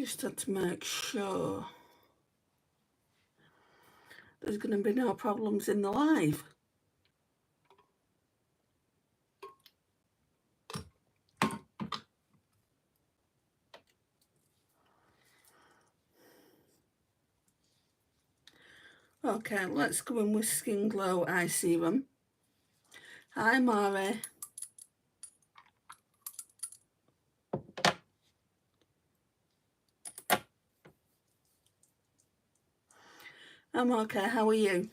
just had to make sure there's going to be no problems in the live. Okay, let's go in with Skin Glow Eye Serum. Hi, Mari. I'm okay, how are you?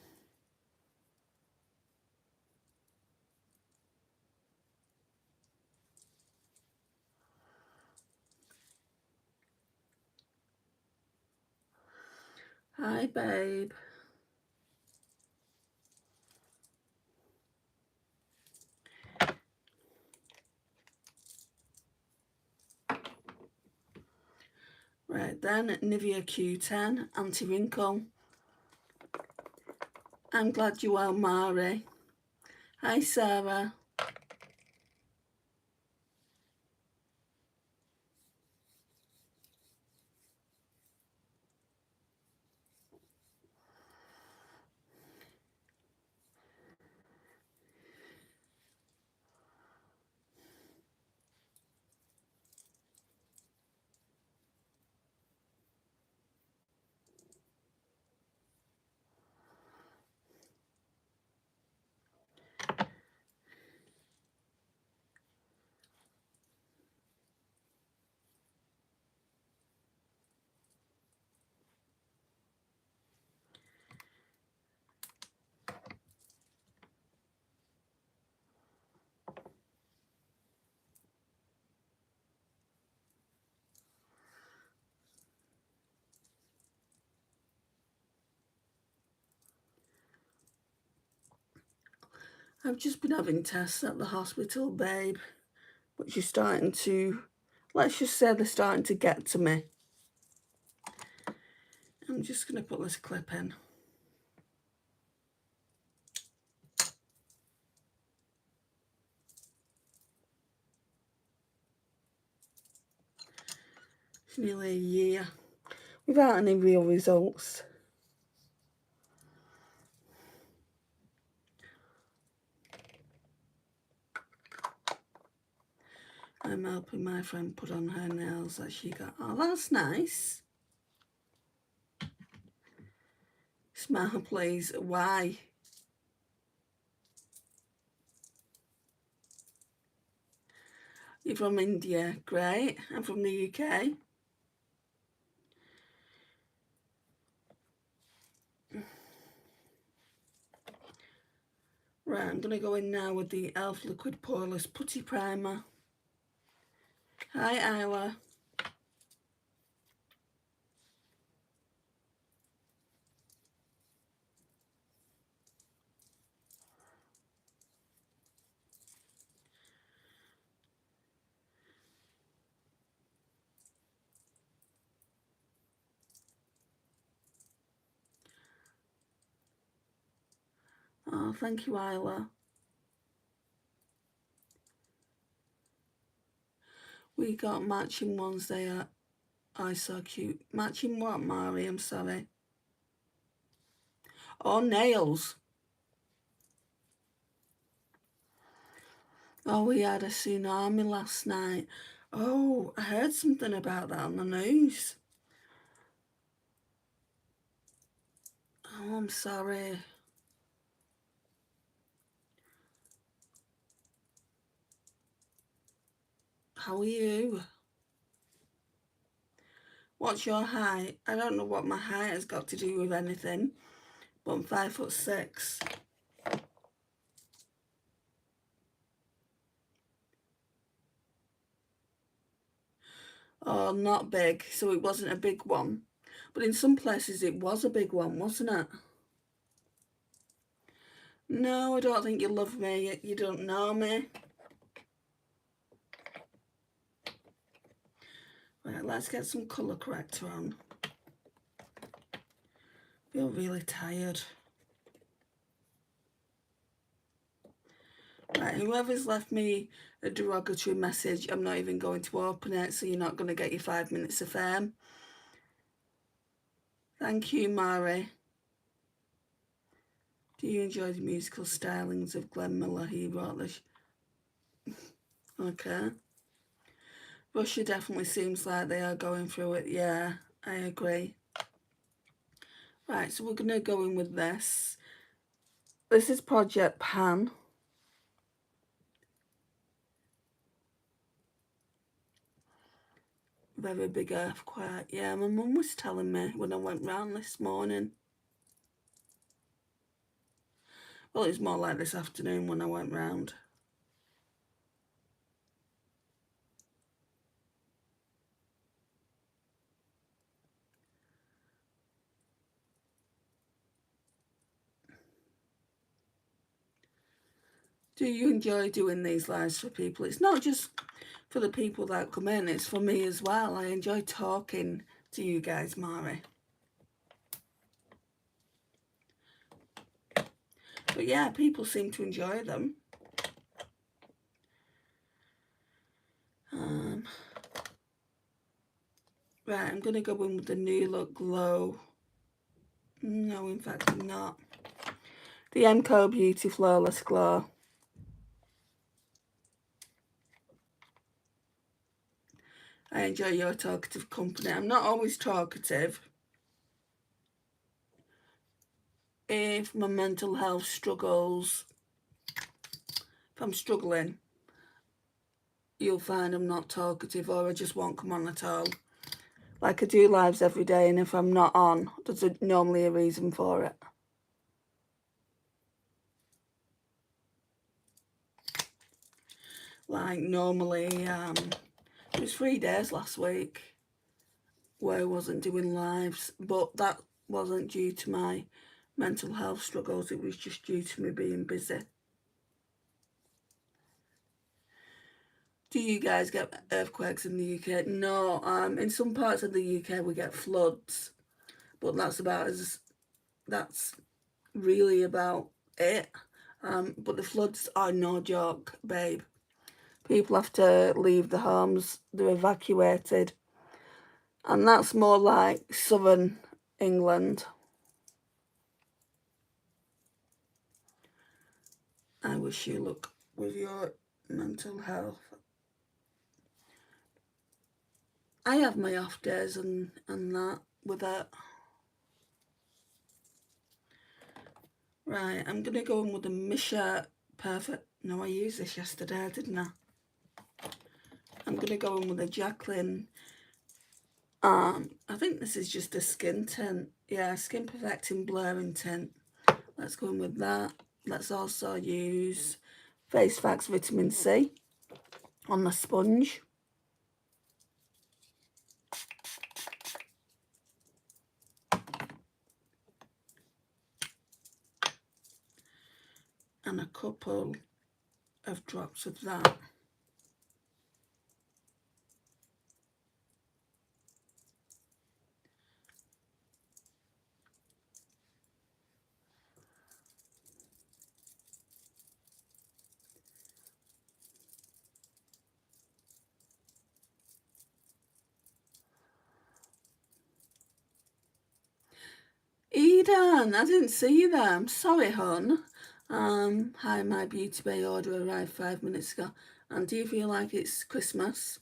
Hi, babe. Right then, Nivea Q10 Anti-Wrinkle. I'm glad you are, Mari. Hi, Sarah. I've just been having tests at the hospital, babe, but you're starting to, let's just say they're starting to get to me. I'm just going to put this clip in. It's nearly a year without any real results. I'm helping my friend put on her nails that she got. Oh, that's nice. Smile, please. Why? You're from India. Great. I'm from the UK. Right, I'm going to go in now with the e.l.f. Liquid Poreless Putty Primer. Hi, Isla. Oh, thank you, Isla. We got matching ones there. Oh, so cute. Matching what, Mari? I'm sorry. Oh, nails. Oh, we had a tsunami last night. Oh, I heard something about that on the news. Oh, I'm sorry. How are you? What's your height? I don't know what my height has got to do with anything, but I'm 5'6". Oh, not big, so it wasn't a big one. But in some places it was a big one, wasn't it? No, I don't think you love me. You don't know me. Right, let's get some colour corrector on. Feel really tired. Right, whoever's left me a derogatory message, I'm not even going to open it, so you're not going to get your 5 minutes of fame. Thank you, Mari. Do you enjoy the musical stylings of Glenn Miller? He wrote this. Okay. Russia definitely seems like they are going through it. Yeah, I agree. Right, so we're going to go in with this. This is Project Pan. Very big earthquake. Yeah, my mum was telling me when I went round this morning. Well, it was more like this afternoon when I went round. Do you enjoy doing these lives for people? It's not just for the people that come in, it's for me as well. I enjoy talking to you guys, Mari. But yeah, people seem to enjoy them. Right, I'm going to go in with the New Look Glow. No, in fact, I'm not. The MCO Beauty Flawless Glow. I enjoy your talkative company. I'm not always talkative. If my mental health struggles, if I'm struggling, you'll find I'm not talkative, or I just won't come on at all. Like, I do lives every day, and if I'm not on, there's normally a reason for it. Like, normally, it was 3 days last week where I wasn't doing lives, but that wasn't due to my mental health struggles, it was just due to me being busy. Do you guys get earthquakes in the UK? No, in some parts of the UK we get floods, but that's really about it. But the floods are no joke, babe. People have to leave the homes, they're evacuated, and that's more like southern England. I wish you luck with your mental health. I have my off days and that with it. Right, I'm going to go in with the Misha Perfect. No, I used this yesterday, didn't I? I'm going to go in with a Jacqueline. I think this is just a skin tint. Yeah, Skin Perfecting Blurring Tint. Let's go in with that. Let's also use Face Facts Vitamin C on the sponge. And a couple of drops of that. Eden, I didn't see you there. I'm sorry, hon. Hi, my Beauty Bay order arrived 5 minutes ago. And do you feel like it's Christmas?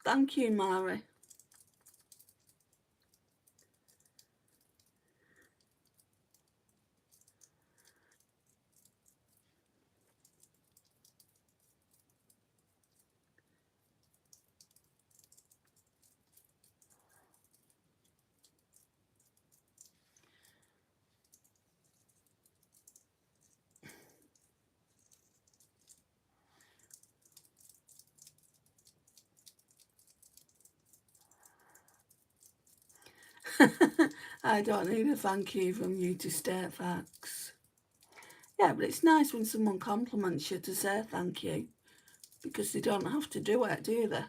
Thank you, Mari. I don't need a thank you from you to state facts. Yeah, but it's nice when someone compliments you to say thank you, because they don't have to do it, do they?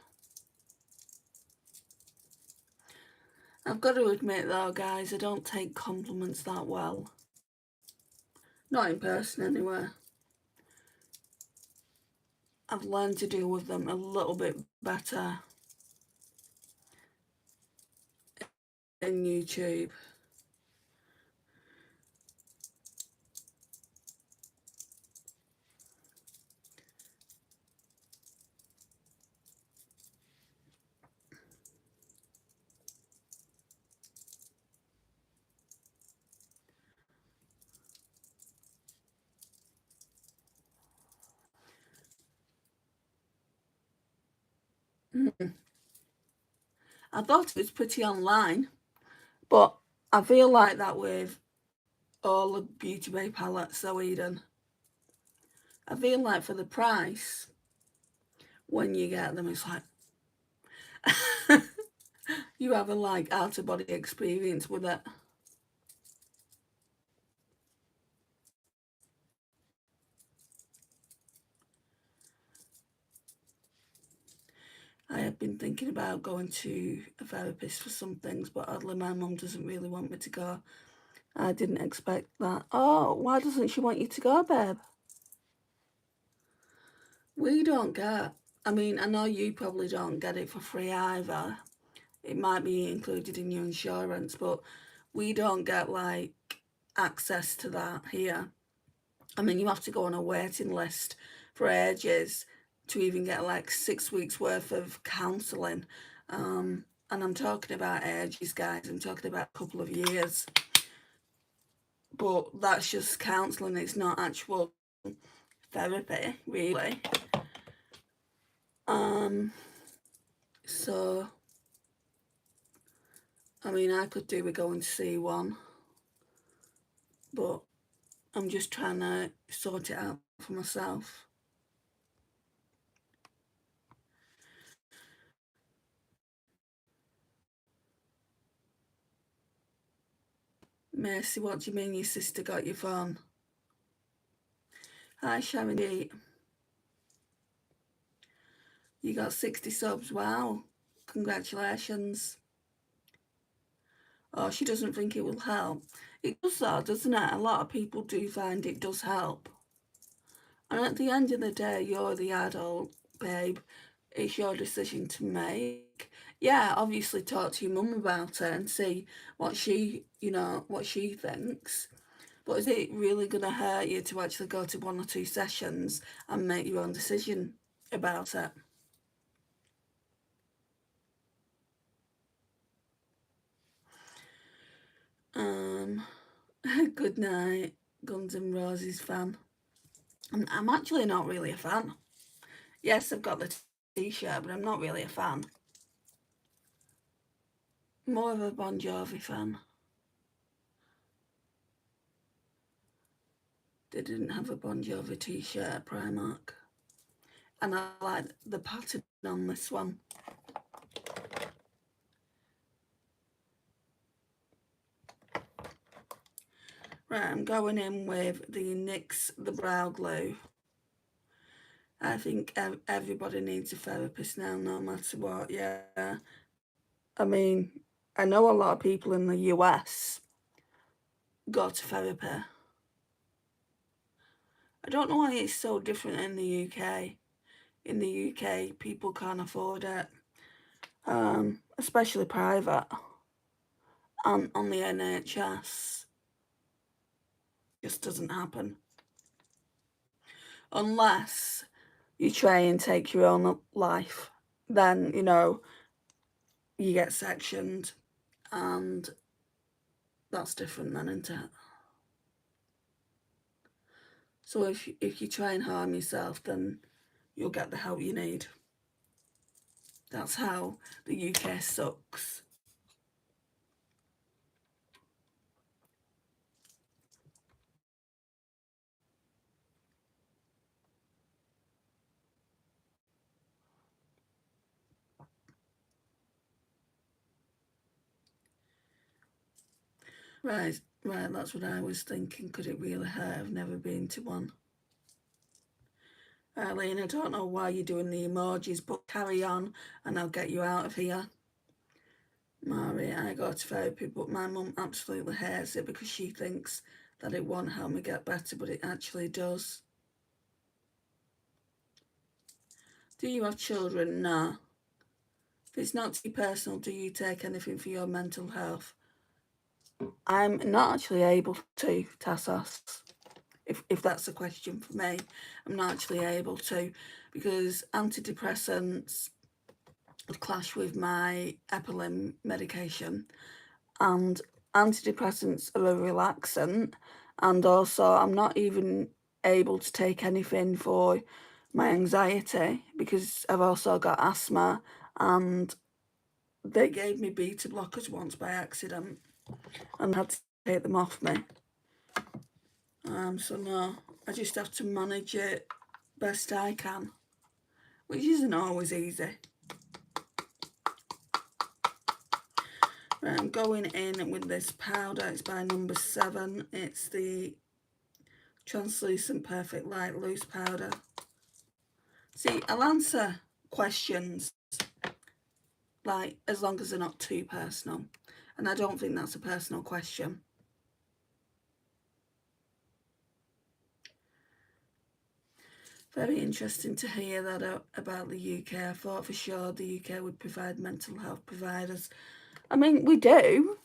I've got to admit though, guys, I don't take compliments that well. Not in person anyway. I've learned to deal with them a little bit better in YouTube. I thought it was pretty online, but I feel like that with all the Beauty Bay palettes though, Eden. I feel like for the price, when you get them, it's like you have a like out of body experience with it. I have been thinking about going to a therapist for some things, but oddly my mum doesn't really want me to go. I didn't expect that. Oh, why doesn't she want you to go, babe? We don't get, I mean, I know you probably don't get it for free either. It might be included in your insurance, but we don't get like access to that here. I mean, you have to go on a waiting list for ages to even get like 6 weeks worth of counselling. And I'm talking about ages, guys. I'm talking about a couple of years. But that's just counselling. It's not actual therapy, really. So, I mean, I could do with going to see one, but I'm just trying to sort it out for myself. Mercy, what do you mean your sister got your phone? Hi, Sharon D. You got 60 subs. Wow. Congratulations. Oh, she doesn't think it will help. It does though, doesn't it? A lot of people do find it does help. And at the end of the day, you're the adult, babe. It's your decision to make. Yeah, obviously talk to your mum about it and see what she, what she thinks. But is it really going to hurt you to actually go to 1 or 2 sessions and make your own decision about it? Good night, Guns N' Roses fan. I'm actually not really a fan. Yes, I've got the t-shirt, but I'm not really a fan. More of a Bon Jovi fan. They didn't have a Bon Jovi t-shirt at Primark. And I like the pattern on this one. Right, I'm going in with the NYX The Brow Glue. I think everybody needs a therapist now, no matter what, yeah. I mean, I know a lot of people in the US go to therapy. I don't know why it's so different in the UK. In the UK, people can't afford it, especially private. On the NHS, just doesn't happen. Unless you try and take your own life, then, you get sectioned, and that's different then, isn't it? So if you try and harm yourself, then you'll get the help you need. That's how the UK sucks. Right, that's what I was thinking. Could it really hurt? I've never been to one. Eileen, I don't know why you're doing the emojis, but carry on and I'll get you out of here. Mari, I go to therapy, but my mum absolutely hates it because she thinks that it won't help me get better, but it actually does. Do you have children? No. If it's not too personal, do you take anything for your mental health? I'm not actually able to, Tassos. If that's a question for me, I'm not actually able to, because antidepressants clash with my epilim medication, and antidepressants are a relaxant, and also I'm not even able to take anything for my anxiety because I've also got asthma, and they gave me beta blockers once by accident and had to take them off me. So no, I just have to manage it best I can, which isn't always easy. Right, I'm going in with this powder. It's by number 7. It's the Translucent Perfect Light Loose Powder. See, I'll answer questions, like, as long as they're not too personal. And I don't think that's a personal question. Very interesting to hear that about the UK. I thought for sure the UK would provide mental health providers. I mean, we do,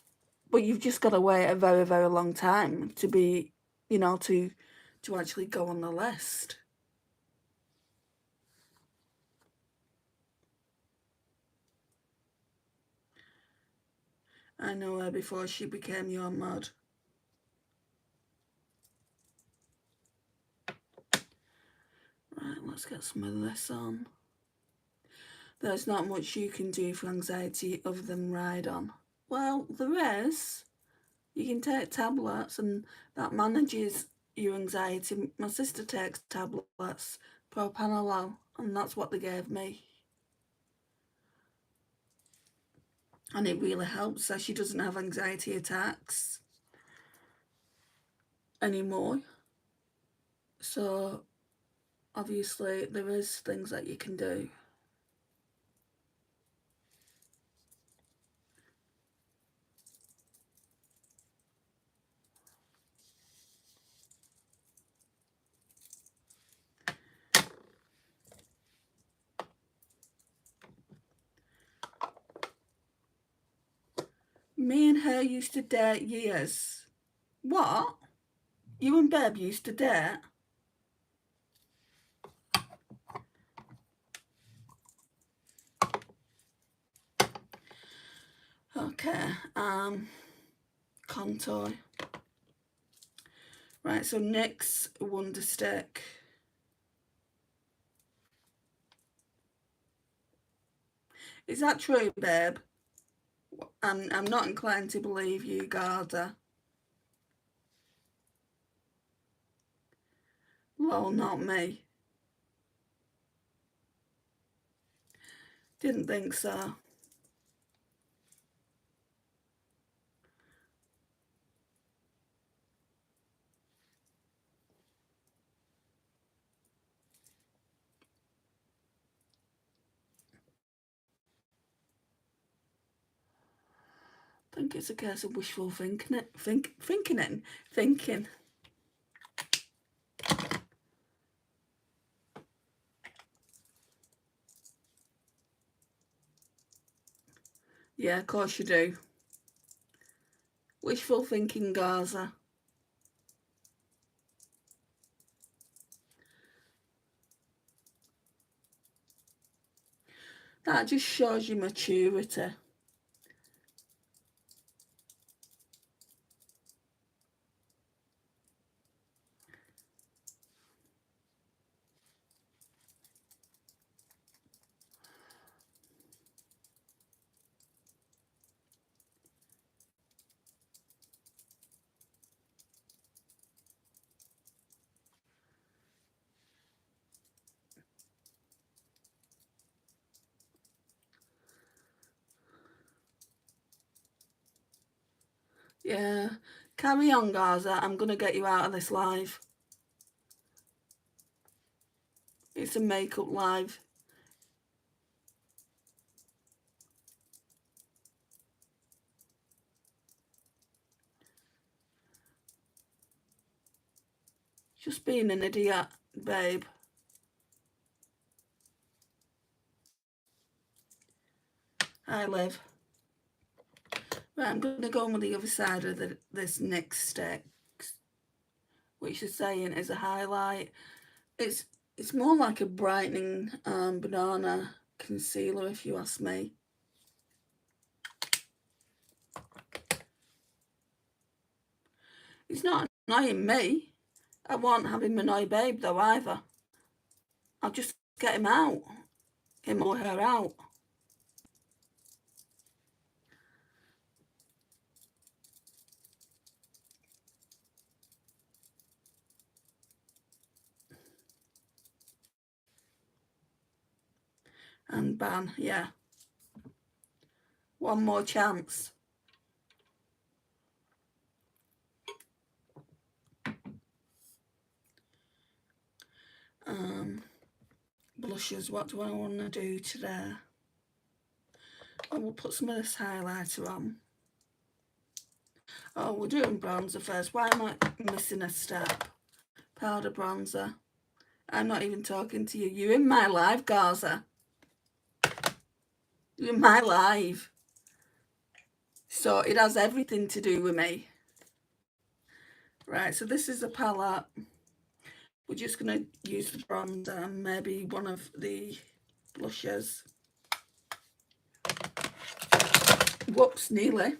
but you've just got to wait a very, very long time to be, you know, to actually go on the list. I know her before she became your mod. Right, let's get some of this on. There's not much you can do for anxiety other than ride on. Well, there is. You can take tablets and that manages your anxiety. My sister takes tablets, propanolol, and that's what they gave me. And it really helps her. She doesn't have anxiety attacks anymore. So obviously there is things that you can do. Me and her used to date years. What? You and Beb used to date? Okay, contour. Right, so NYX Wonder Stick. Is that true, babe? I'm not inclined to believe you, Garda. Lol, not me. Didn't think so. I think it's a case of wishful thinking. Thinking. Yeah, of course you do. Wishful thinking, Gaza. That just shows your maturity. Yeah. Carry on, Gaza. I'm going to get you out of this live. It's a makeup live. Just being an idiot, babe. Hi, Liv. Right, I'm going to go on with the other side of this next stick, which is saying is a highlight. It's more like a brightening banana concealer, if you ask me. It's not annoying me. I won't have him annoy babe though either. I'll just get him out. Him or her out. And ban, yeah. One more chance. Blushes, what do I want to do today? Oh, we'll put some of this highlighter on. Oh, we're doing bronzer first. Why am I missing a step? Powder bronzer. I'm not even talking to you. You're in my live, Gaza. You're in my live. So it has everything to do with me. Right, so this is a palette. We're just going to use the bronzer and maybe one of the blushes. Whoops, nearly.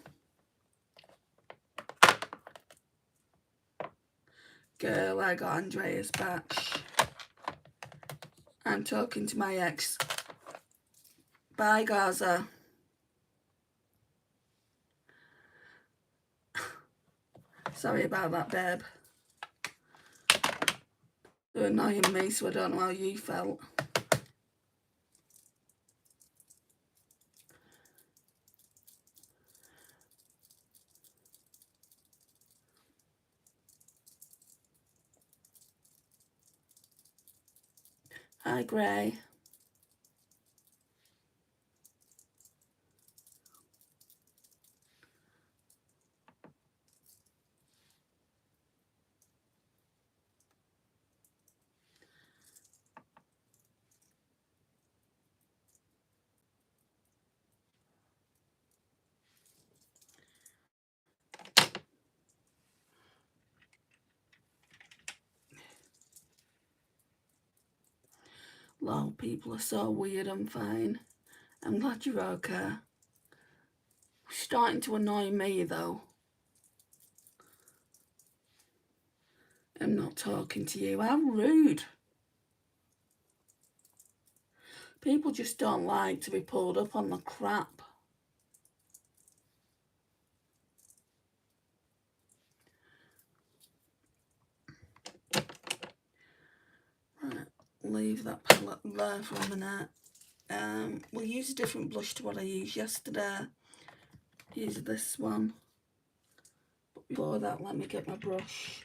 Girl, I got Andrea's batch. I'm talking to my ex. Bye, Gaza. Sorry about that, babe. They're annoying me, so I don't know how you felt. Hi, Gray. Lol, people are so weird. I'm fine. I'm glad you're okay. Starting to annoy me, though. I'm not talking to you. How rude. People just don't like to be pulled up on the crap. Right, leave that palette there for a minute. We'll use a different blush to what I used yesterday. Use this one. But before that, let me get my brush.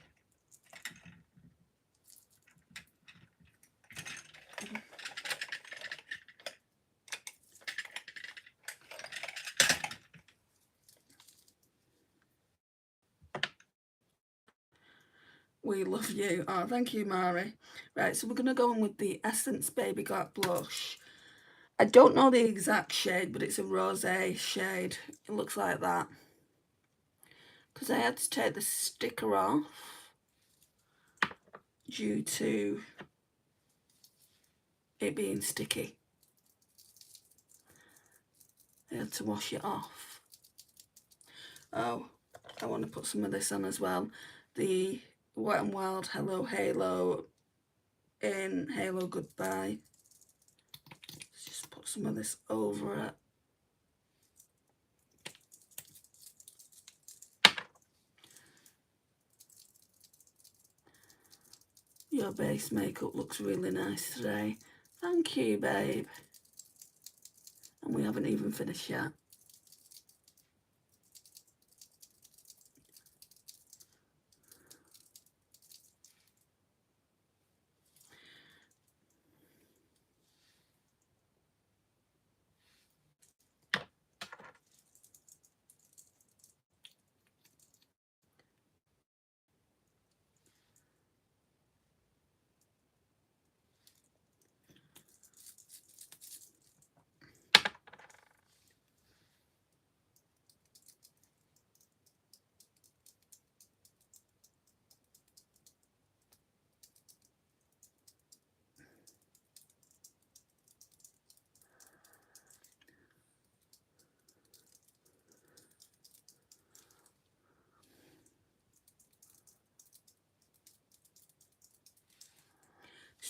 We love you. Oh, thank you, Mari. Right, so we're going to go in with the Essence Baby Got Blush. I don't know the exact shade, but it's a rosé shade. It looks like that. Because I had to take the sticker off due to it being sticky. I had to wash it off. Oh, I want to put some of this on as well. The Wet n Wild Hello Halo in Halo Goodbye. Let's just put some of this over it. Your base makeup looks really nice today. Thank you, babe. And we haven't even finished yet.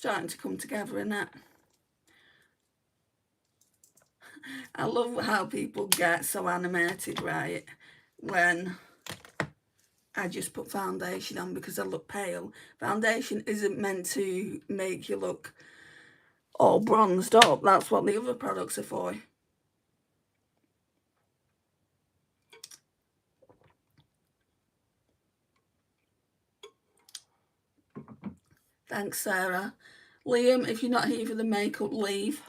starting to come together in it. I love how people get so animated, right, when I just put foundation on because I look pale. Foundation isn't meant to make you look all bronzed up. That's what the other products are for. Thanks, Sarah. Liam, if you're not here for the makeup, leave.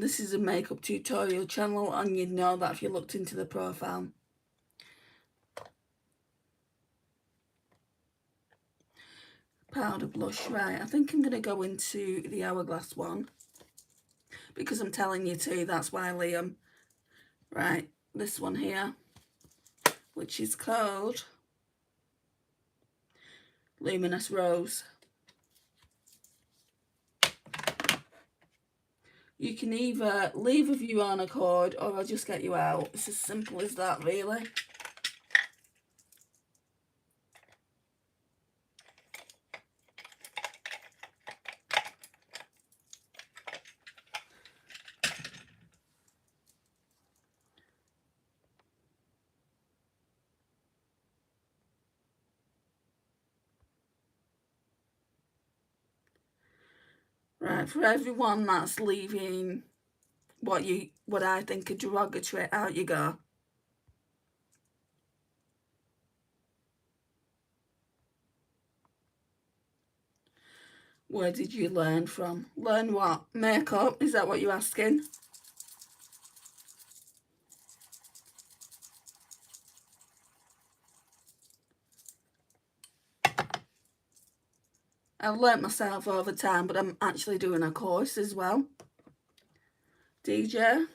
This is a makeup tutorial channel, and you'd know that if you looked into the profile. Powder blush, right. I think I'm going to go into the Hourglass one because I'm telling you to, that's why, Liam. Right, this one here, which is called Luminous Rose. You can either leave of your own accord or I'll just get you out. It's as simple as that, really. Right, for everyone that's leaving what I think are derogatory, out you go. Where did you learn from? Learn what? Makeup? Is that what you're asking? I've learnt myself over time, but I'm actually doing a course as well. DJ?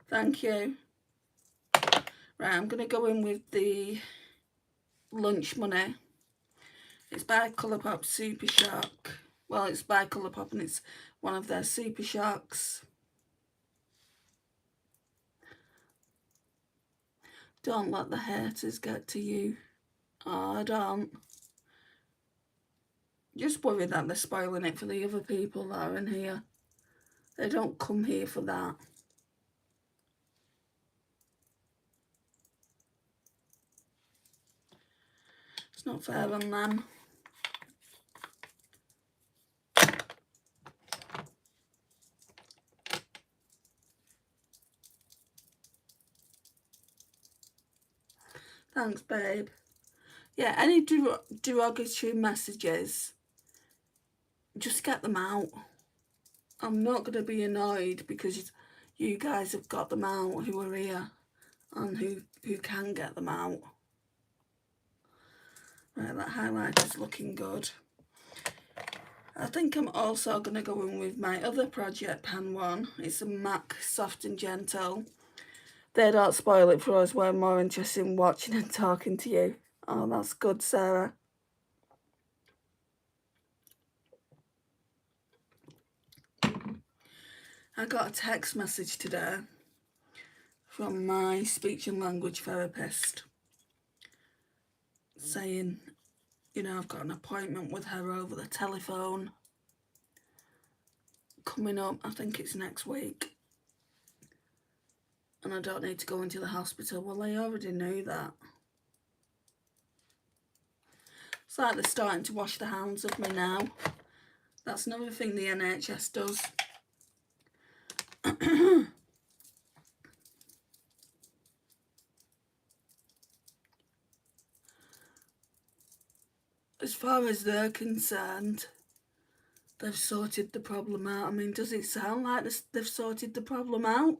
Thank you. Right, I'm going to go in with the Lunch Money. It's by Colourpop Super Shock. Well, it's by Colourpop and it's one of their Super Shocks. Don't let the haters get to you. Oh, I don't. Just worry that they're spoiling it for the other people that are in here. They don't come here for that. It's not fair on them. Thanks, babe. Yeah, any derogatory messages, just get them out. I'm not going to be annoyed because you guys have got them out who are here and who can get them out. Right, that highlighter's looking good. I think I'm also going to go in with my other Project Pan one. It's a MAC Soft and Gentle. They don't spoil it for us. We're more interested in watching and talking to you. Oh, that's good, Sarah. I got a text message today from my speech and language therapist saying, you know, I've got an appointment with her over the telephone coming up. I think it's next week. And I don't need to go into the hospital. Well, I already knew that. It's like they're starting to wash the hands of me now. That's another thing the NHS does. As far as they're concerned, they've sorted the problem out. I mean, does it sound like they've sorted the problem out?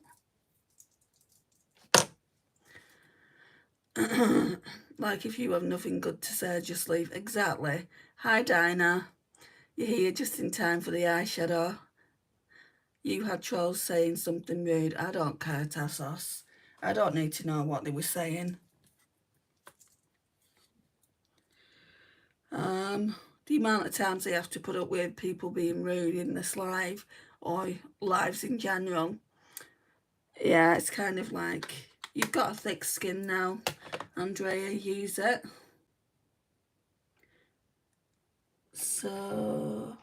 Like, if you have nothing good to say, just leave. Exactly. Hi, Dinah. You're here just in time for the eyeshadow. You had trolls saying something rude. I don't care, Tassos. I don't need to know what they were saying. The amount of times they have to put up with people being rude in this live or lives in general Yeah, it's kind of like, you've got a thick skin now, Andrea, use it. So,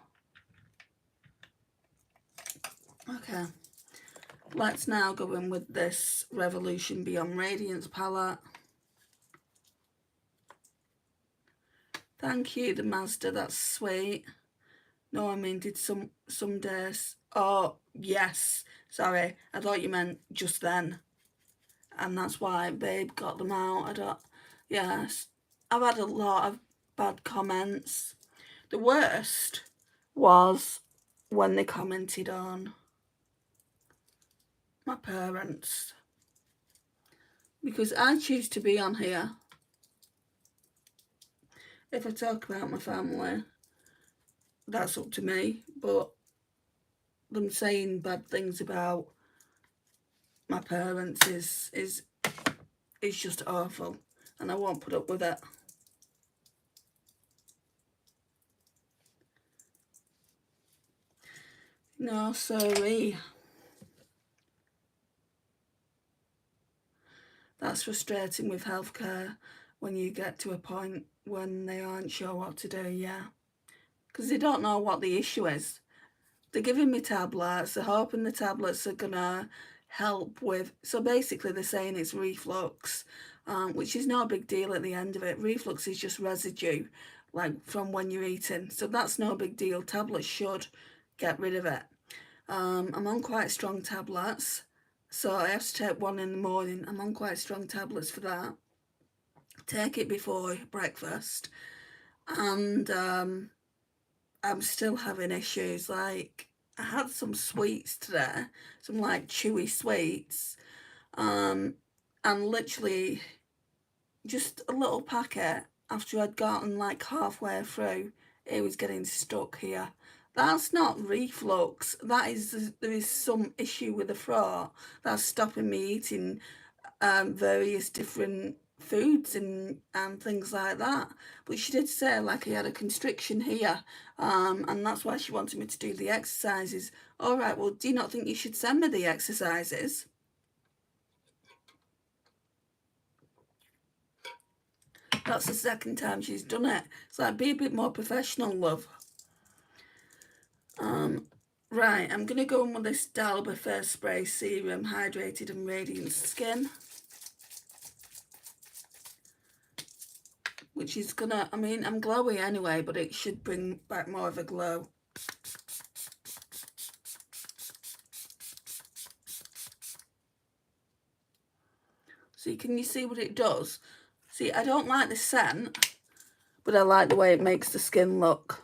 okay, let's now go in with this Revolution Beyond Radiance palette. Thank you, the Mazda, that's sweet. No, I mean, did some days. Oh, yes, sorry, I thought you meant just then. And that's why Babe got them out. I don't, yes, I've had a lot of bad comments. The worst was when they commented on my parents, because I choose to be on here. If I talk about my family, that's up to me, but them saying bad things about my parents is just awful, and I won't put up with it. No, sorry. That's frustrating with healthcare, when you get to a point when they aren't sure what to do, yeah. Because they don't know what the issue is. They're giving me tablets, they're hoping the tablets are gonna help with, so basically they're saying it's reflux, which is no big deal at the end of it. Reflux is just residue, like from when you're eating, so that's no big deal. Tablets should get rid of it. I'm on quite strong tablets, so I have to take one in the morning. I'm on quite strong tablets for that. Take it before breakfast, and I'm still having issues. Like, I had some sweets today, some like chewy sweets, and literally just a little packet, after I'd gotten like halfway through, it was getting stuck here. That's not reflux, that is, there is some issue with the throat that's stopping me eating various different foods and things like that. But she did say like I had a constriction here, and that's why she wanted me to do the exercises. All right, well, do you not think you should send me the exercises? That's the second time she's done it. It's like, be a bit more professional, love. Right, I'm going to go in with this Dalba First Spray Serum Hydrated and Radiant Skin, which is gonna, I mean, I'm glowy anyway, but it should bring back more of a glow. See, can you see what it does? See, I don't like the scent, but I like the way it makes the skin look.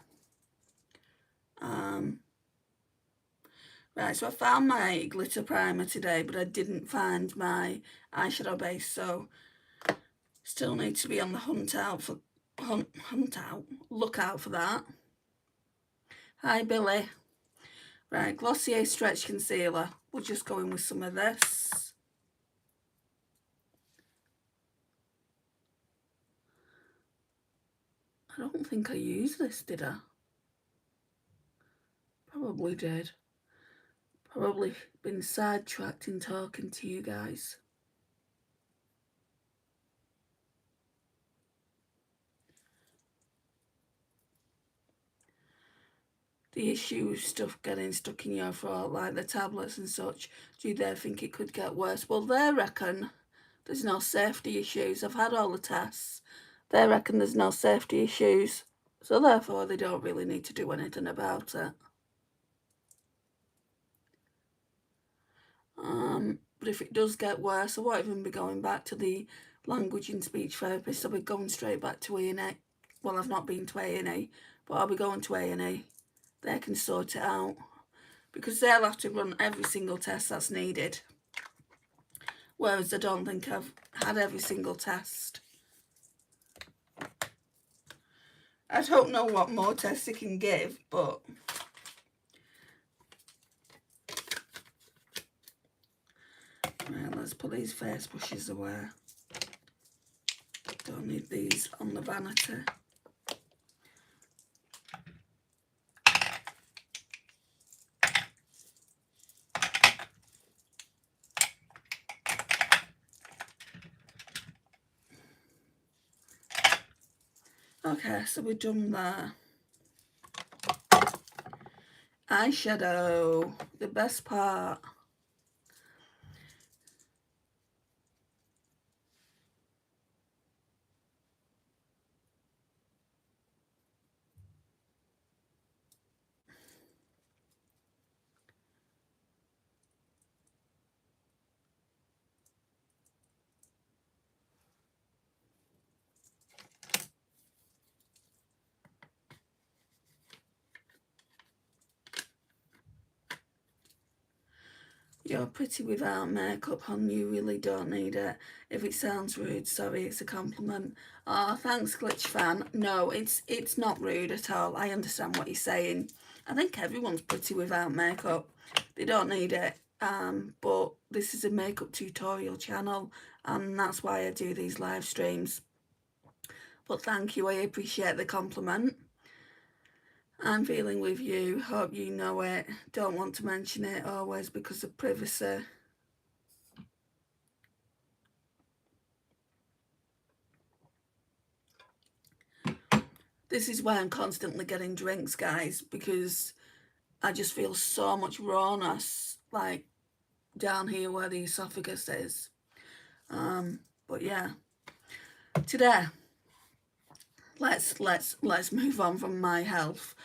Right, so I found my glitter primer today, but I didn't find my eyeshadow base, so still need to be on the look out for that. Hi, Billy. Right, Glossier Stretch Concealer. We'll just go in with some of this. I don't think I used this, did I? Probably did. Probably been sidetracked in talking to you guys. The issue with stuff getting stuck in your throat, like the tablets and such, do they think it could get worse? Well, they reckon there's no safety issues. I've had all the tests. They reckon there's no safety issues, so therefore they don't really need to do anything about it. But if it does get worse, I won't even be going back to the language and speech therapist. I'll be going straight back to A&E. Well, I've not been to A&E, but I'll be going to A&E. They can sort it out, because they'll have to run every single test that's needed, whereas I don't think I've had every single test. I don't know what more tests they can give, but right, let's put these face brushes away. Don't need these on the vanity. Okay, so we're done there. Eyeshadow, the best part. You're pretty without makeup on, you really don't need it. If it sounds rude, sorry, it's a compliment. Oh, thanks, Glitch Fan. No, it's not rude at all. I understand what you're saying. I think everyone's pretty without makeup. They don't need it. But this is a makeup tutorial channel, and that's why I do these live streams. But thank you, I appreciate the compliment. I'm feeling with you, hope you know it. Don't want to mention it always because of privacy. This is why I'm constantly getting drinks, guys, because I just feel so much rawness, like down here where the esophagus is. But yeah, today let's move on from my health.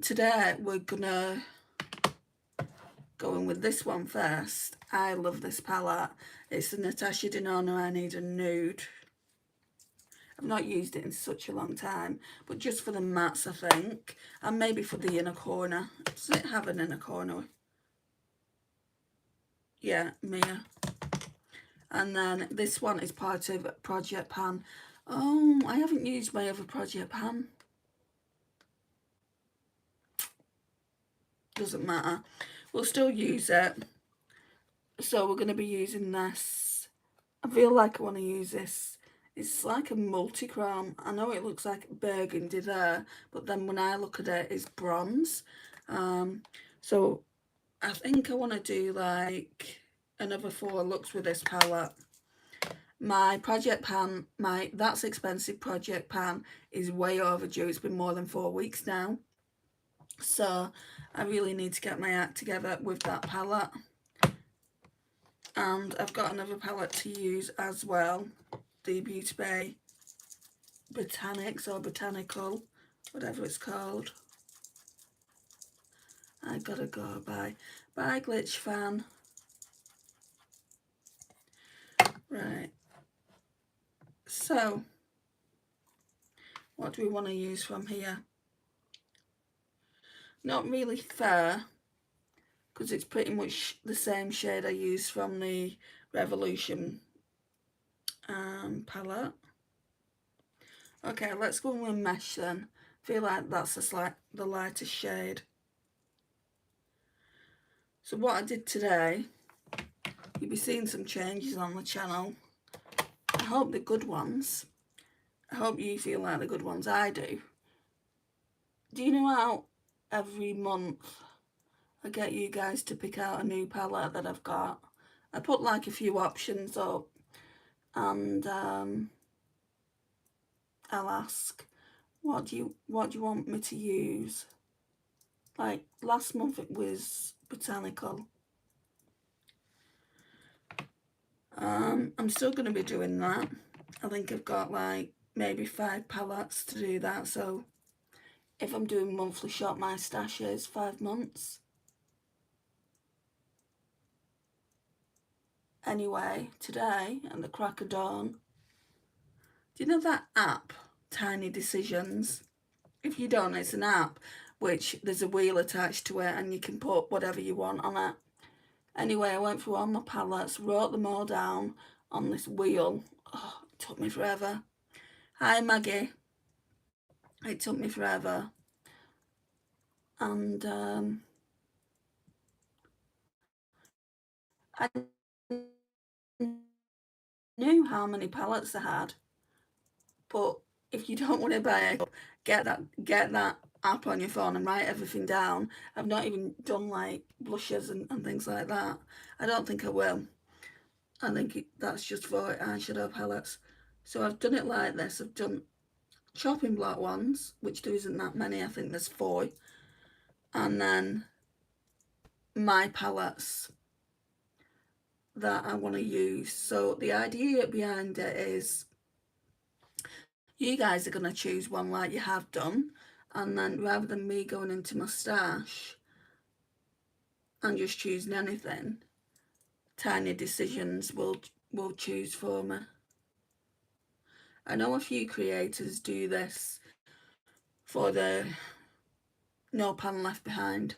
Today we're gonna go in with this one first. I love this palette. It's the Natasha Denona I Need a Nude. I've not used it in such a long time, but just for the mattes, I think, and maybe for the inner corner. Does it have an inner corner? Yeah, Mia. And then this one is part of Project Pan. Oh, I haven't used my other Project Pan. Doesn't matter. We'll still use it. So we're going to be using this. I feel like I want to use this. It's like a multi-chrome. I know it looks like burgundy there, but then when I look at it, it's bronze. So I think I want to do like another 4 looks with this palette. My project pan, That's Expensive project pan is way overdue. It's been more than 4 weeks now. So I really need to get my act together with that palette. And I've got another palette to use as well. The Beauty Bay Botanics or Botanical, whatever it's called. I gotta go. Bye Glitch Fan. Right, so what do we want to use from here? Not really fair, because it's pretty much the same shade I used from the Revolution palette. Okay, let's go with Mesh then. Feel like that's the lightest shade. So what I did today, you'll be seeing some changes on the channel. I hope they're good ones. I hope you feel like the good ones I do. Do you know how every month I get you guys to pick out a new palette that I've got? I put like a few options up, and I'll ask, what do you want me to use? Like last month it was Botanical. I'm still going to be doing that. I think I've got like maybe 5 palettes to do that. So if I'm doing monthly shop, my stash is 5 months. Anyway, today at the crack of dawn, do you know that app, Tiny Decisions? If you don't, it's an app which there's a wheel attached to it and you can put whatever you want on it. Anyway, I went through all my palettes, wrote them all down on this wheel. Oh, it took me forever. Hi, Maggie. It took me forever. And I knew how many palettes I had. But if you don't want to buy it, get that app on your phone and write everything down. I've not even done like blushes and things like that. I don't think I will. I think that's just for eyeshadow palettes. So I've done it like this. I've done chopping block ones, which there isn't that many, I think there's 4, and then my palettes that I want to use. So the idea behind it is you guys are going to choose one like you have done, and then rather than me going into my stash and just choosing anything, Tiny Decisions will choose for me. I know a few creators do this for the No Pan Left Behind.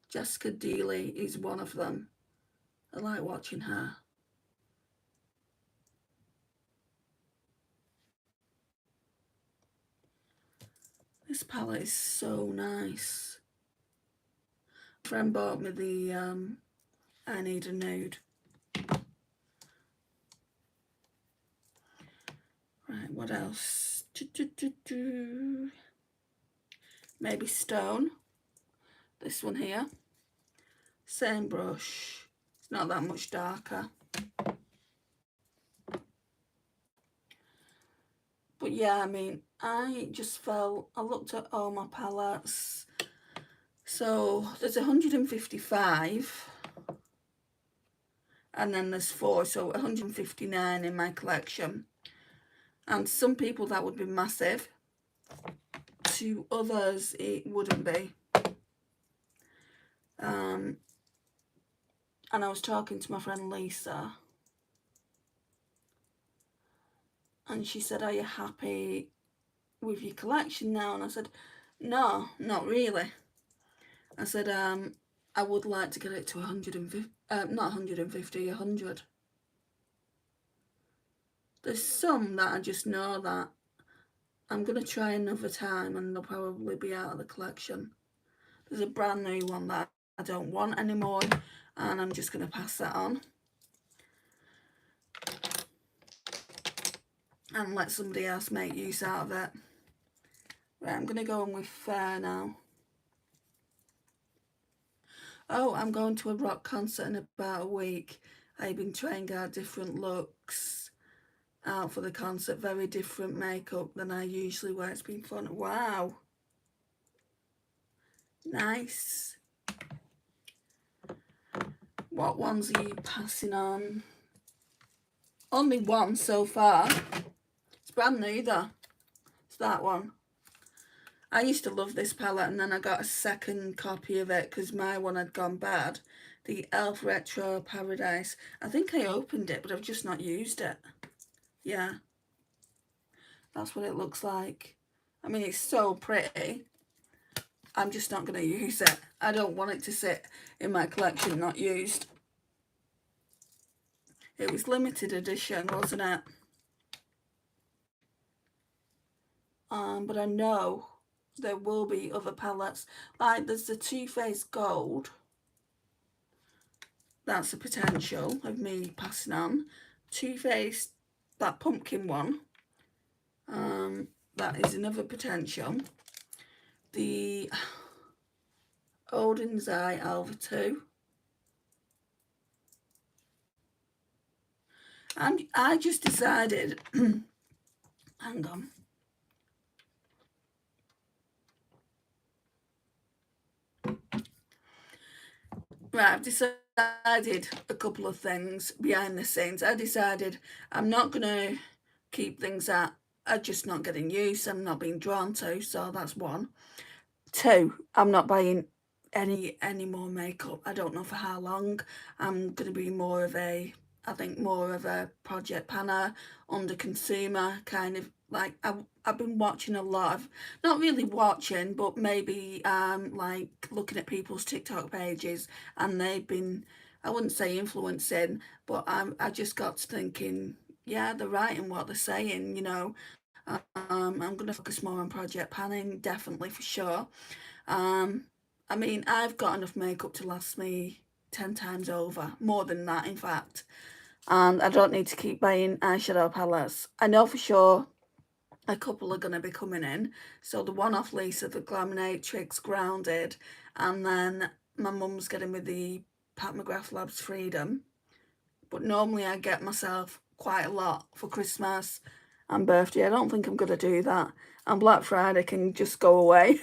Jessica Dealey is one of them. I like watching her. This palette is so nice. A friend bought me the I Need a Nude. Right, what else? Maybe Stone. This one here. Same brush. It's not that much darker. But yeah, I mean, I looked at all my palettes. So there's 155. And then there's 4, so 159 in my collection. And some people that would be massive. To others, it wouldn't be. And I was talking to my friend Lisa, and she said, "Are you happy with your collection now?" And I said, "No, not really." I said, "I would like to get it to 150, not 150, 100. There's some that I just know that I'm going to try another time and they'll probably be out of the collection. There's a brand new one that I don't want anymore, and I'm just going to pass that on and let somebody else make use out of it. Right, I'm going to go on with Fair now. Oh, I'm going to a rock concert in about a week. I've been trying out different looks out for the concert, very different makeup than I usually wear. It's been fun. Wow. Nice. What ones are you passing on? Only one so far. It's brand new though. It's that one. I used to love this palette, and then I got a second copy of it because my one had gone bad. The e.l.f. Retro Paradise. I think I opened it, but I've just not used it. Yeah. That's what it looks like. I mean, it's so pretty. I'm just not going to use it. I don't want it to sit in my collection not used. It was limited edition, wasn't it? But I know there will be other palettes. Like there's the Too Faced Gold. That's a potential of me passing on. Too Faced, that pumpkin one. That is another potential. The Odin's Eye Alva 2. And I just decided, hang on. Right, I've decided a couple of things behind the scenes. I decided I'm not going to keep things that are just not getting used, I'm not being drawn to, so that's 1. 2, I'm not buying any more makeup. I don't know for how long. I'm going to be more of a project panner, under consumer kind of, like I've been watching a lot of, not really watching, but maybe like looking at people's TikTok pages, and they've been, I wouldn't say influencing, but I just got to thinking, yeah, they're right in what they're saying, you know. I'm going to focus more on project panning, definitely, for sure. I mean, I've got enough makeup to last me 10 times over, more than that, in fact. And I don't need to keep buying eyeshadow palettes. I know for sure a couple are going to be coming in. So the one off Lisa, the Glaminatrix Grounded, and then my mum's getting me the Pat Mcgrath Labs Freedom. But normally I get myself quite a lot for Christmas and birthday. I don't think I'm going to do that. And Black Friday can just go away.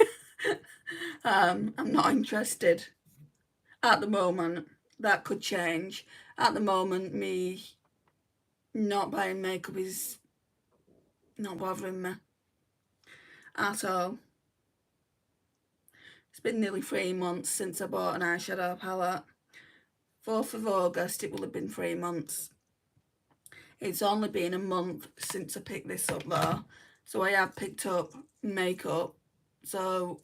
I'm not interested at the moment. That could change. At the moment, me not buying makeup is not bothering me at all. It's been nearly 3 months since I bought an eyeshadow palette. 4th of August, it will have been 3 months. It's only been a month since I picked this up though. So I have picked up makeup. So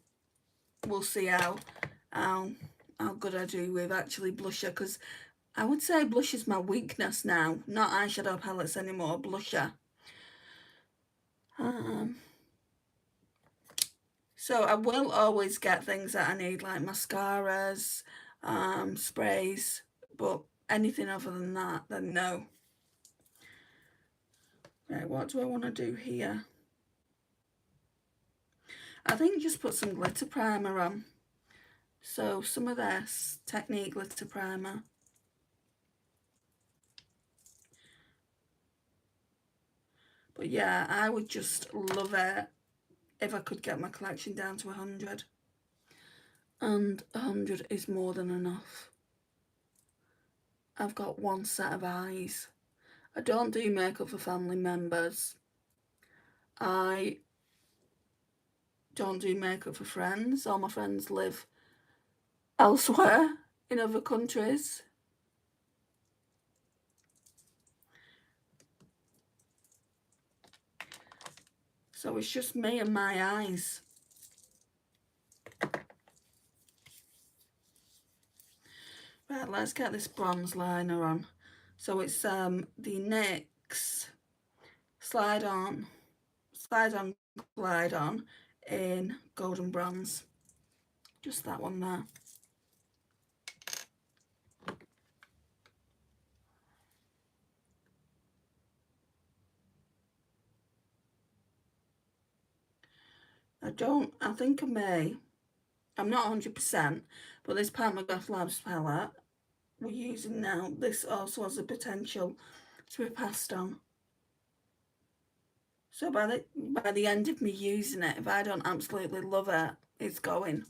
we'll see how good I do with actually blusher, because I would say blush is my weakness now. Not eyeshadow palettes anymore, blusher. So I will always get things that I need, like mascaras, sprays, but anything other than that, then no. Right, what do I want to do here? I think just put some glitter primer on. So some of this Technique glitter primer. But yeah, I would just love it if I could get my collection down to 100. And 100 is more than enough. I've got one set of eyes. I don't do makeup for family members. I don't do makeup for friends. All my friends live elsewhere in other countries. So it's just me and my eyes. Right, let's get this bronze liner on. So it's the NYX Slide On, Glide On in Golden Bronze. Just that one there. I think I may. I'm not 100%, but this Pat Mcgrath palette we're using now, this also has the potential to be passed on. So by the end of me using it, if I don't absolutely love it, it's going.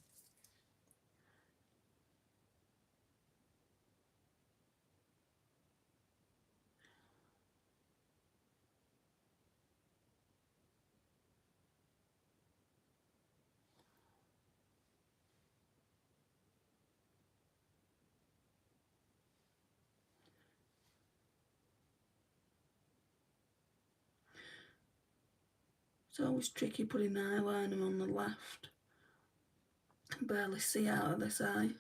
It's always tricky putting eyeliner on the left. I can barely see out of this eye.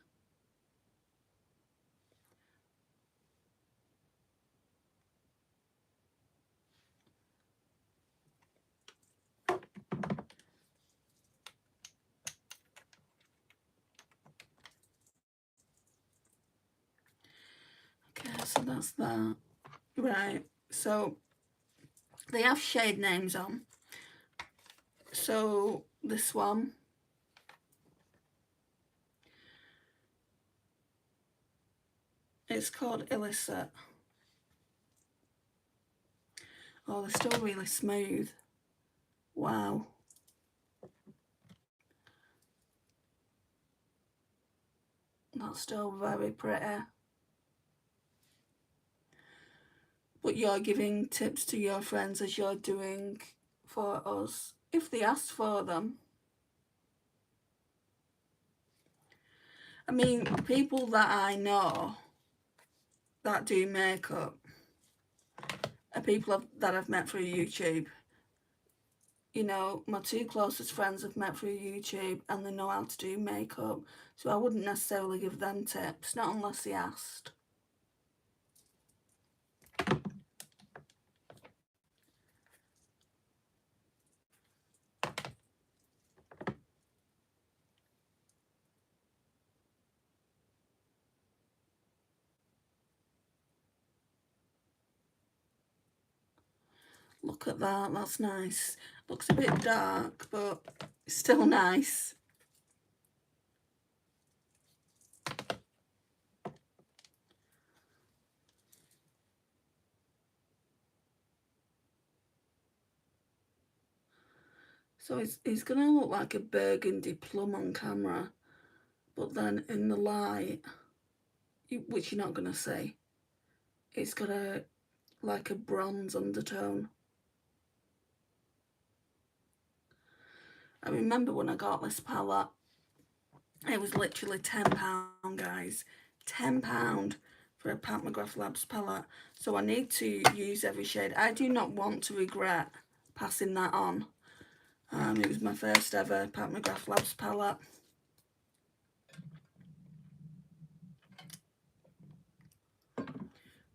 Okay, so that's that. Right, so they have shade names on. So this one, it's called Illicit. Oh, they're still really smooth. Wow. That's still very pretty. But you're giving tips to your friends as you're doing for us, if they ask for them. I mean, people that I know that do makeup are people that I've met through YouTube. You know, my two closest friends I've met through YouTube, and they know how to do makeup. So I wouldn't necessarily give them tips, not unless they asked. Look at that, that's nice. Looks a bit dark, but still nice. So it's going to look like a burgundy plum on camera, but then in the light, which you're not going to see, it's got like a bronze undertone. I remember when I got this palette, it was literally £10, guys. £10 for a Pat Mcgrath Labs palette. So I need to use every shade. I do not want to regret passing that on. It was my first ever Pat Mcgrath Labs palette.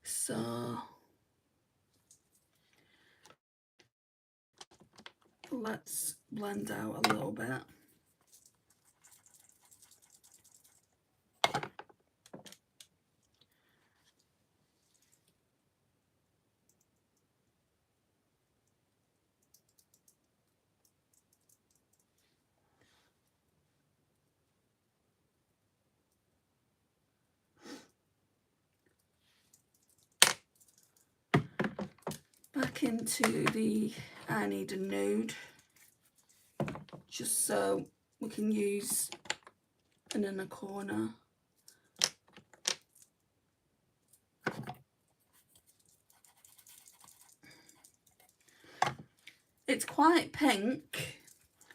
So let's blend out a little bit. Back into the I Need a Nude, just so we can use an inner corner. It's quite pink,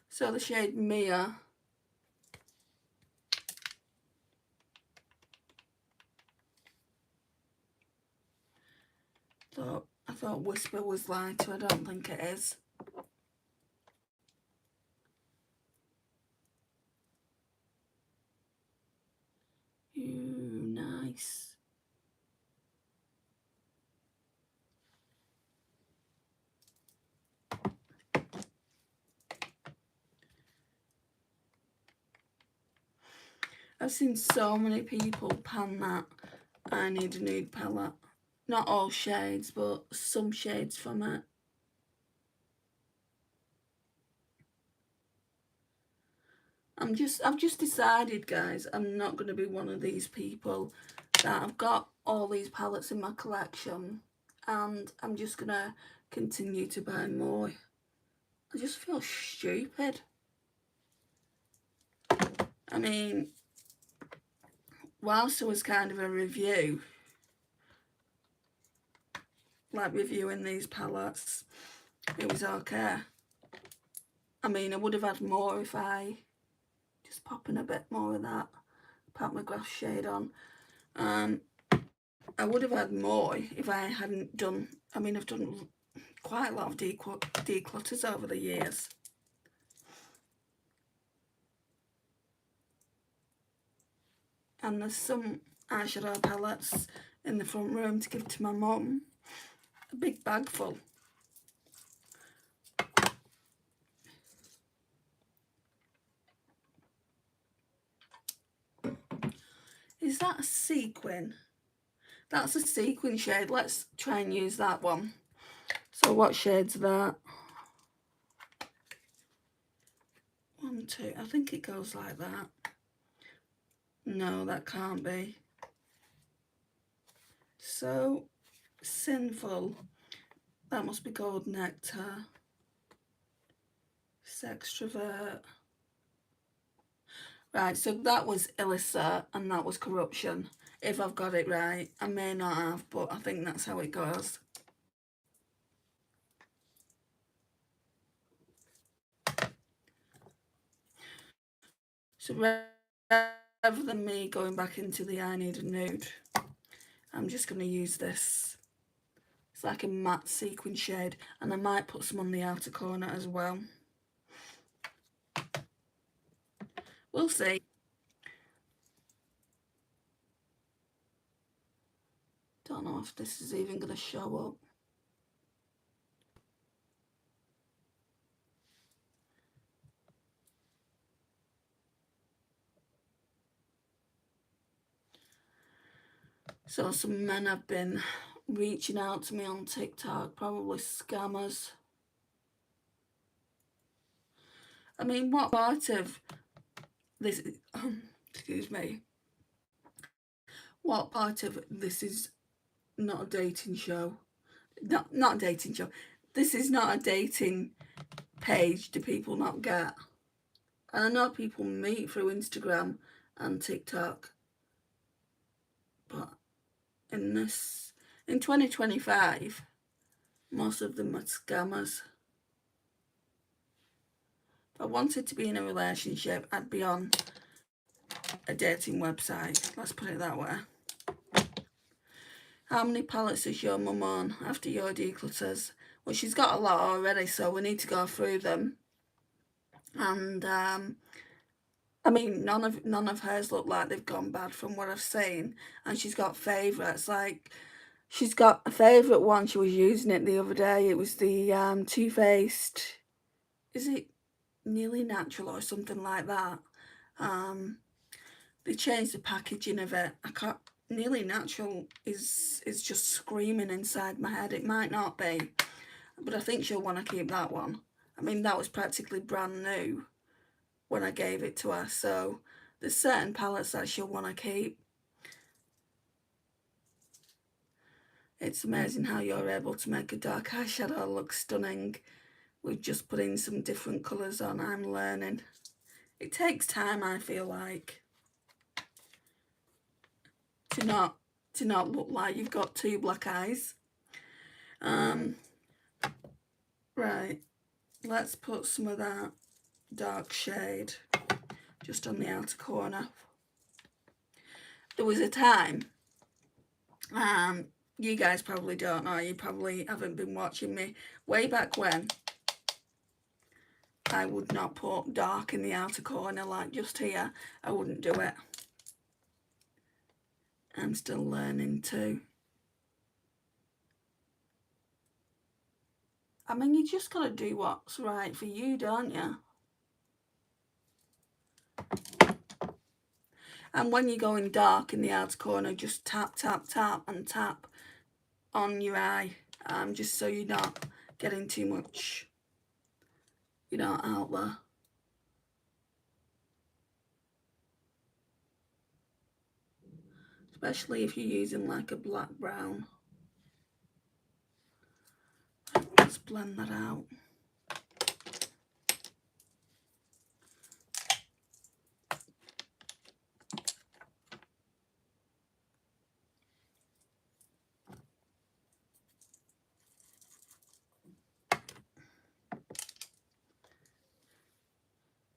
so the shade Mia. I thought Whisper was lighter. I don't think it is. Ooh, nice. I've seen so many people pan that I Need a Nude palette. Not all shades, but some shades from it. I've just decided, guys, I'm not going to be one of these people that I've got all these palettes in my collection and I'm just going to continue to buy more. I just feel stupid. I mean, whilst it was kind of a review, like reviewing these palettes, it was okay. I mean, I would have had more if I just popping a bit more of that Pat Mcgrath shade on. I would have had more if I hadn't done, I mean, I've done quite a lot of declutters over the years. And there's some eyeshadow palettes in the front room to give to my mum. A big bag full. Is that a sequin? That's a sequin shade. Let's try and use that one. So what shade's that? 1, 2. I think it goes like that. No, that can't be. So Sinful. That must be Gold Nectar. Sextrovert. Right, so that was Illicit and that was Corruption. If I've got it right. I may not have, but I think that's how it goes. So rather than me going back into the I Need a Nude, I'm just going to use this. It's like a matte sequin shade, and I might put some on the outer corner as well. We'll see. Don't know if this is even going to show up. So some men have been reaching out to me on TikTok, probably scammers. I mean, what part of this, excuse me, what part of this is not a dating show? Not a dating show. This is not a dating page do people not get? And I know people meet through Instagram and TikTok, but in 2025, most of them are scammers. If I wanted to be in a relationship, I'd be on a dating website. Let's put it that way. How many palettes does your mum own after your declutters? Well, she's got a lot already, so we need to go through them. And I mean, none of hers look like they've gone bad from what I've seen. And she's got favourites. Like, she's got a favourite one. She was using it the other day. It was the Too Faced. Is it Nearly Natural or something like that? They changed the packaging of it. I can't. Nearly Natural is just screaming inside my head. It might not be, but I think she'll want to keep that one. I mean, that was practically brand new when I gave it to her, so there's certain palettes that she'll want to keep. It's amazing how you're able to make a dark eyeshadow look stunning with just putting some different colours on. I'm learning. It takes time, I feel like, to not look like you've got two black eyes. Right, let's put some of that dark shade just on the outer corner. There was a time, you guys probably don't know, you probably haven't been watching me, way back when I would not put dark in the outer corner, like just here. I wouldn't do it. I'm still learning too. I mean, you just got to do what's right for you, don't you? And when you're going dark in the outer corner, just tap, tap, tap and tap on your eye, just so you're not getting too much, out there. Especially if you're using like a black brown. Let's blend that out.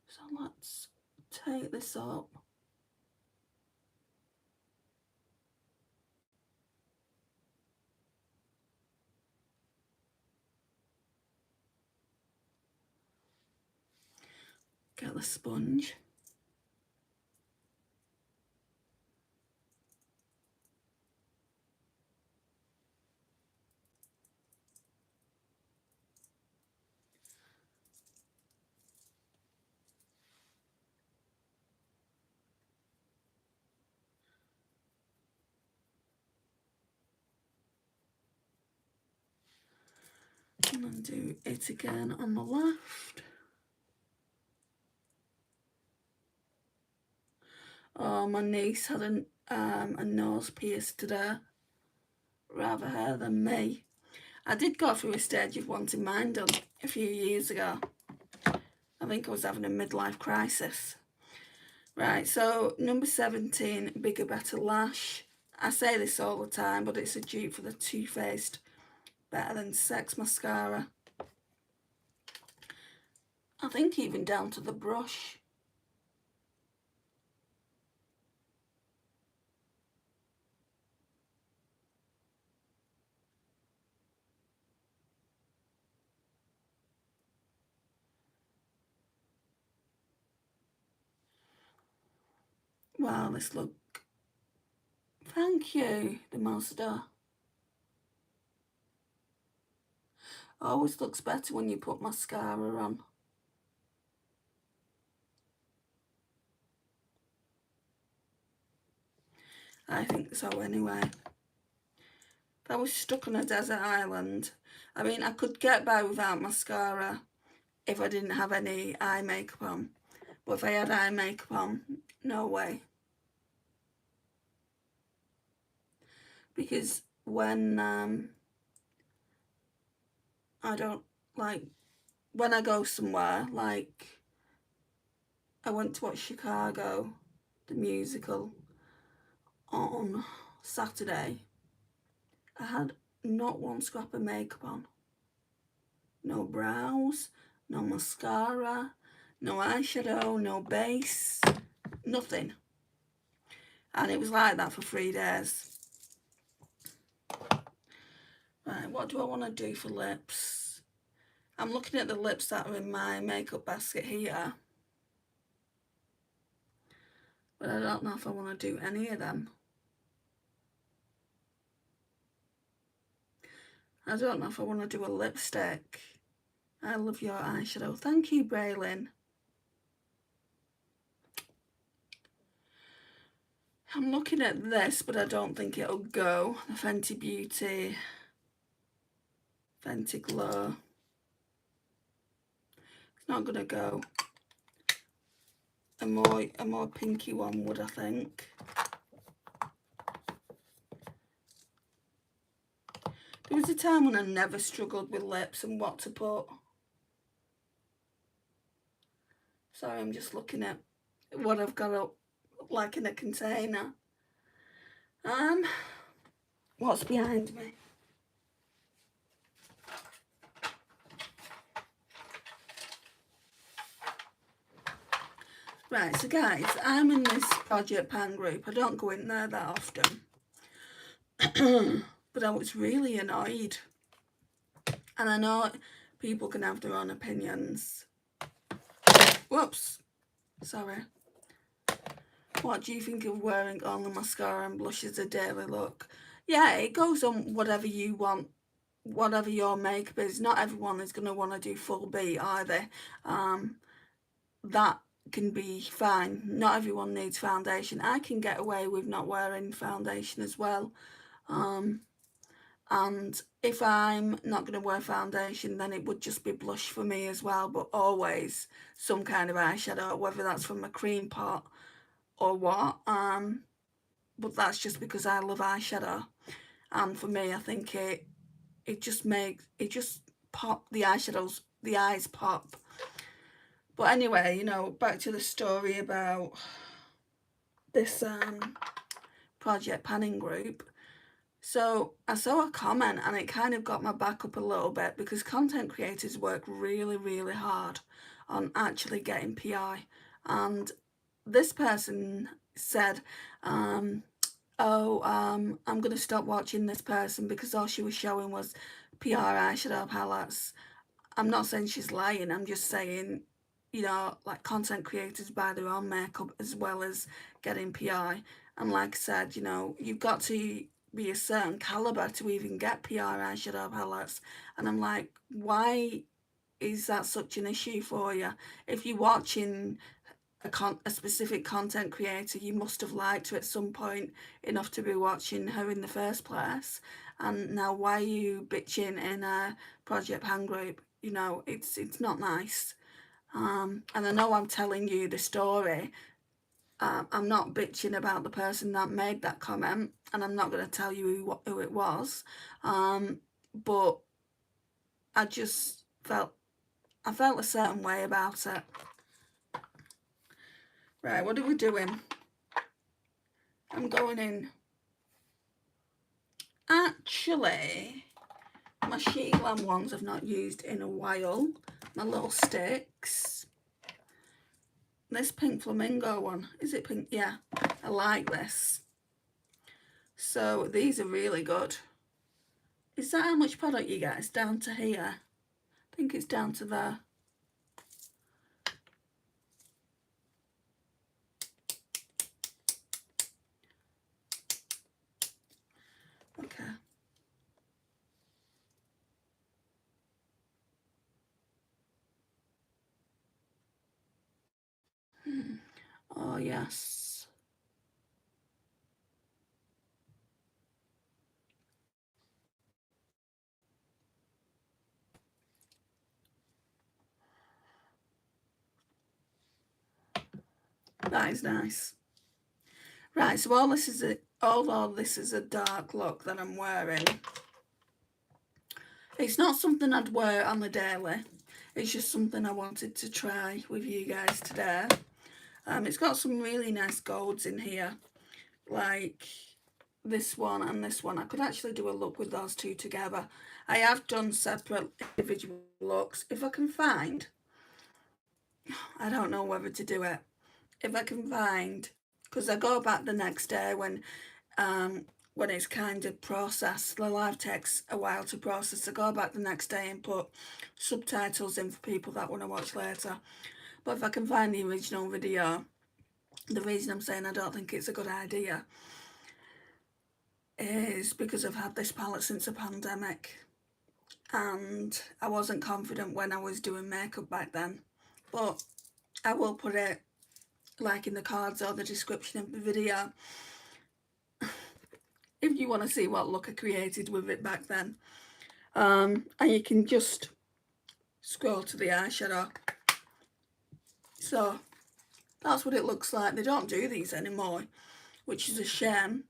So let's take this up. Get the sponge. And then do it again on the left. Oh, my niece had a nose pierced today. Rather her than me. I did go through a stage of wanting mine done a few years ago. I think I was having a midlife crisis. Right, so number 17, Bigger Better Lash. I say this all the time, but it's a dupe for the Too Faced Better Than Sex mascara. I think even down to the brush. Wow, this look. Thank you, the master. Always looks better when you put mascara on. I think so anyway. If I was stuck on a desert island, I mean, I could get by without mascara if I didn't have any eye makeup on. But if I had eye makeup on, no way. Because when I don't like when I go somewhere, like I went to watch Chicago, the musical, on Saturday, I had not one scrap of makeup on. No brows, no mascara, no eyeshadow, no base, nothing. And it was like that for 3 days. Right, what do I want to do for lips? I'm looking at the lips that are in my makeup basket here. But I don't know if I want to do any of them. I don't know if I want to do a lipstick. I love your eyeshadow. Thank you, Braylon. I'm looking at this, but I don't think it'll go. The Fenty Beauty, Fenty Glow. It's not gonna go. A more pinky one would, I think. There was a time when I never struggled with lips and what to put. Sorry, I'm just looking at what I've got up, like in a container. What's behind me? Right, so guys, I'm in this Projectpan group. I don't go in there that often. But I was really annoyed. And I know people can have their own opinions. Whoops. Sorry. What do you think of wearing only mascara and blush as a daily look? Yeah, it goes on whatever you want, whatever your makeup is. Not everyone is going to want to do full beat either. That can be fine. Not everyone needs foundation. I can get away with not wearing foundation as well. And if I'm not going to wear foundation, then it would just be blush for me as well, but always some kind of eyeshadow, whether that's from a cream pot or what. But that's just because I love eyeshadow, and for me, I think it just pop the eyeshadows, the eyes pop. But anyway, you know, back to the story about this Projectpan group. So I saw a comment and it kind of got my back up a little bit, because content creators work really, really hard on actually getting PI. And this person said, I'm going to stop watching this person because all she was showing was PR eyeshadow palettes. I'm not saying she's lying. I'm just saying, you know, like, content creators buy their own makeup as well as getting PI. And like I said, you know, you've got to be a certain caliber to even get PR eyeshadow palettes. And I'm like, why is that such an issue for you? If you're watching a specific content creator, you must have liked her at some point enough to be watching her in the first place. And now why are you bitching in a Projectpan group? You know, it's not nice. And I know I'm telling you the story. I'm not bitching about the person that made that comment, and I'm not going to tell you who it was. But I just felt a certain way about it. Right, what are we doing? I'm going in. Actually, my sheet glam ones I've not used in a while. My little sticks. This pink flamingo one, is it pink? Yeah, I like this. So these are really good. Is that how much product you get? It's down to here. I think it's down to there. Okay. Oh yes. That is nice. Right, so although this is a dark look that I'm wearing, it's not something I'd wear on the daily. It's just something I wanted to try with you guys today. It's got some really nice golds in here, like this one and this one. I could actually do a look with those two together. I have done separate individual looks. If I can find, I don't know whether to do it. If I can find, because I go back the next day when it's kind of processed. The live takes a while to process. I go back the next day and put subtitles in for people that want to watch later. But if I can find the original video, the reason I'm saying I don't think it's a good idea is because I've had this palette since the pandemic and I wasn't confident when I was doing makeup back then. But I will put it like in the cards or the description of the video if you want to see what look I created with it back then. And you can just scroll to the eyeshadow. So that's what it looks like. They don't do these anymore, which is a shame,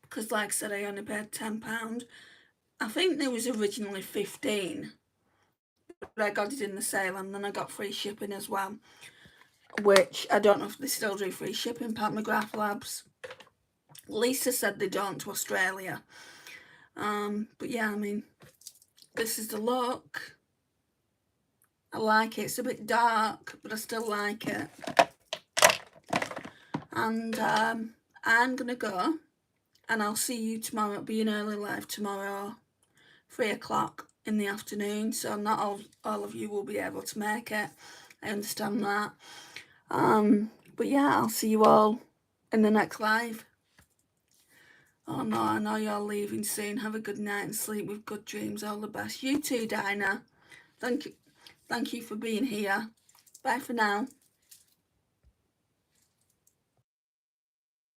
because like I said, I only paid £10. I think there was originally 15, but I got it in the sale and then I got free shipping as well, which I don't know if they still do free shipping. Pat Mcgrath Labs. Lisa said they don't to Australia. But yeah, I mean, this is the look. I like it. It's a bit dark, but I still like it. And I'm going to go, and I'll see you tomorrow. It'll be an early live tomorrow, 3 o'clock in the afternoon, so not all of you will be able to make it. I understand that. But yeah, I'll see you all in the next live. Oh no, I know you're leaving soon. Have a good night and sleep with good dreams. All the best. You too, Dinah. Thank you for being here. Bye for now.